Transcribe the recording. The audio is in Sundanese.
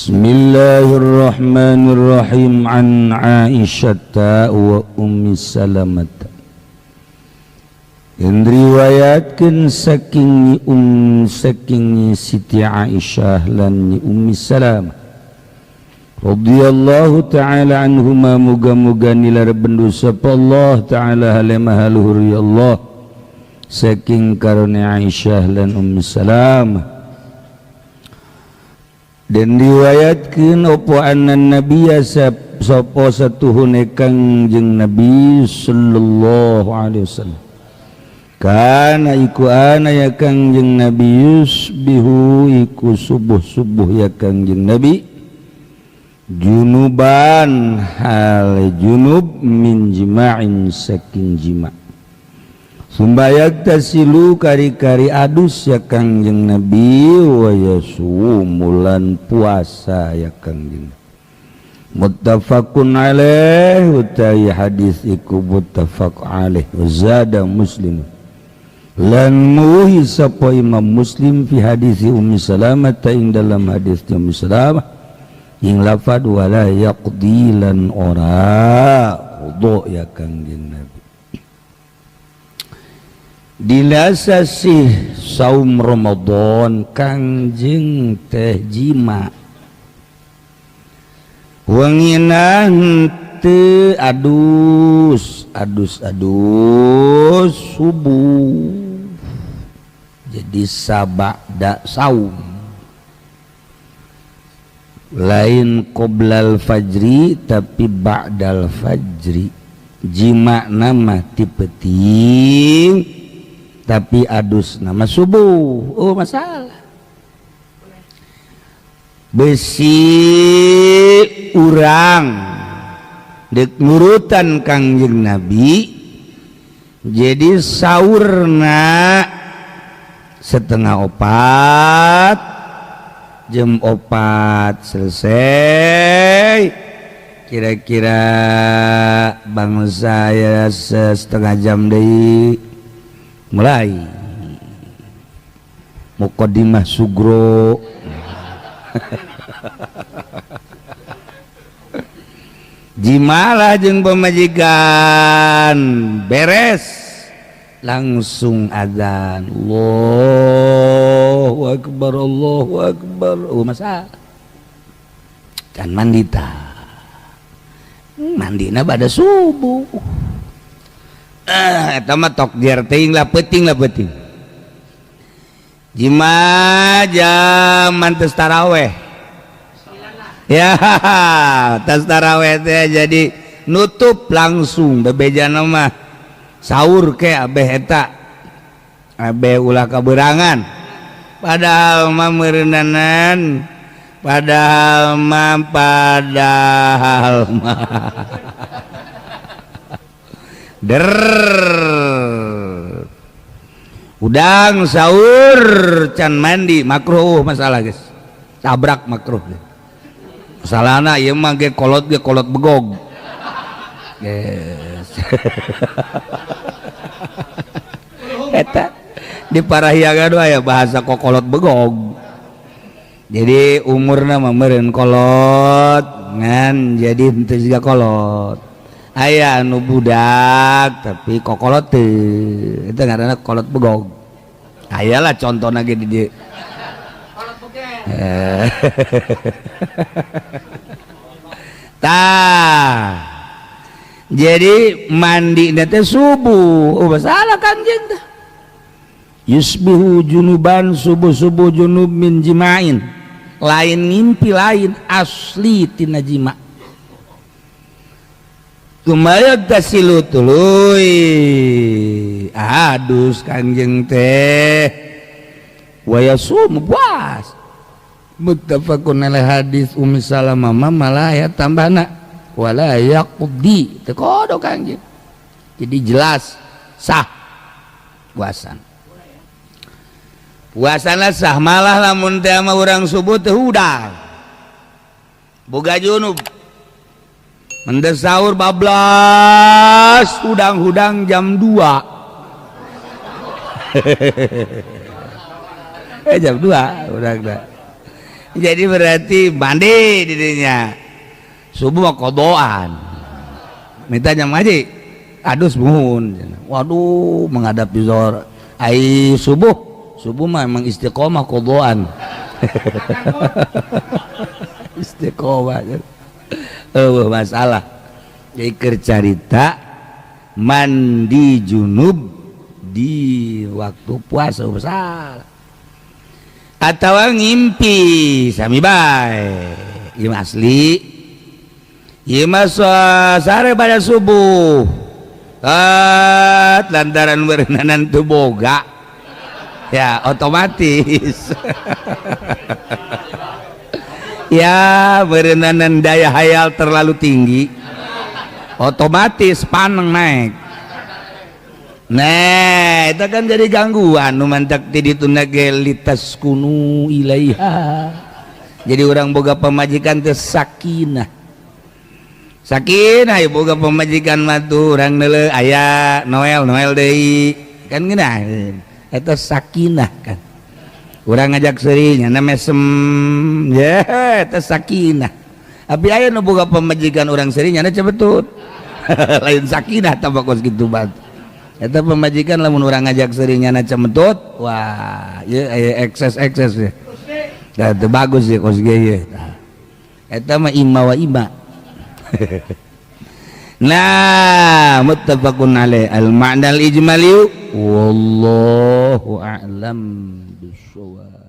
Bismillahirrahmanirrahim. An Aisyata wa Ummi Salamah. Yang riwayatkeun saking Siti Aisyah lan Ummi Salamah radhiyallahu ta'ala anhuma, muga-muga nilareben dosa Allah ta'ala halimah luhur ya Allah saking karunia Aisyah lan Ummi Salamah. Dan riwayatkeun opo anan nabiyya sapa satuhune Kangjeng Nabi sallallahu alaihi wasallam kana iku ana ya Kangjeng Nabi yusbihu iku subuh-subuh ya Kangjeng Nabi junuban hal junub min jima'in saking jima' sumbayak tasilu kari-kari adus ya Kangjeng Nabi wa yasumulan puasa ya Kangjeng. Muttafaqun alaih utawi hadis iku muttafaq alaih wa zada Muslim lan muhi sapa Imam Muslim fi hadis Ummi Salamah ing dalam hadis Ummi Salamah ing lafad wala yaqdi lan ora qada ya Kangjeng Nabi. Dilasasih saum Ramadan Kangjeng teh jima wangina henteu adus subuh jadi sabada saum lain qoblal fajri tapi ba'dal fajri jima nama tipeting tapi adus nama subuh. Oh masalah besi urang dek nurutan Kangjeng Nabi jadi saurna setengah opat jam opat selesai kira-kira bangsa ya setengah jam deui mulai muqaddimah sugro jimalah jeung pamajikan beres langsung adzan Allahu akbar masalah can mandi tah mandina bada subuh eta mah tok dier teuing lah peuting jima jam mantes taraweh ya tas taraweh teh jadi nutup langsung bebejana mah sahur ke abeh eta abeh ulah kaberangan padahal mah meureunanan padahal mah udang sahur can mandi makruh masalah guys tabrak makruh masalahna ieu mah ge kolot begog yes eta di Parahyangan aya bahasa kokolot begog jadi umurna mah meureun kolot ngan jadi henteu siga kolot aya anu budak tapi kokolot teu eta ngaranna kolot begog ayalah contohna ge di dieu kolot begog tah jadi mandi teh subuh masalah Kangjeng teh yusbihu junuban subuh junub min jima'in lain ngimpi lain asli tina jima' kumaha tasilu tuluy adus Kangjeng teh wa yasum puas muttafaqun alaih hadis Ummi Salamah malah ya tambahna wala yaqdi teu kodo Kangjeng jadi jelas sah puasana sah malah lamun teh mah urang subuh teh hudang boga junub mendes sahur bablas hudang-hudang jam 2 jam 2 udah Jadi berarti mandi dirinya. Subuh mah kodoan. Mintanya ngaji. Adus muhun. Waduh, menghadapi zuhur. Ai subuh. Subuh mah emang istiqomah kodoan. Istiqomah. Masalah. Jadi cerita mandi junub di waktu puasa besar. Atau ngimpi sami bae. Ieu asli. Ieu mah sare pada subuh. Lantaran berenang teu boga. Ya, otomatis. Ya, berenang daya hayal terlalu tinggi. Otomatis paneng naik. Nah, itu kan jadi gangguan. Numantak tidituna gelitas kunu ilaiha. Jadi orang boga pemajikan teh sakinah. Sakinah ya boga pemajikan matu orang neule aya Noel deui. Kan geuna. Eta sakinah kan. Urang ngajak seurinya na mesem. Ya, eta sakinah. Abi aya nu boga pemajikan orang seurinya na cabetut. Lain sakinah tabakos kitu bat. Eta pemajikan lamun urang ngajak seurinya na cemetut, wah, ieu ekses ya. Da teu bagus ya kos ge. Eta mah imma wa ima. Nah, muttafaqun alaih al-ma'na al-ijmali wallahu a'lam bishawab.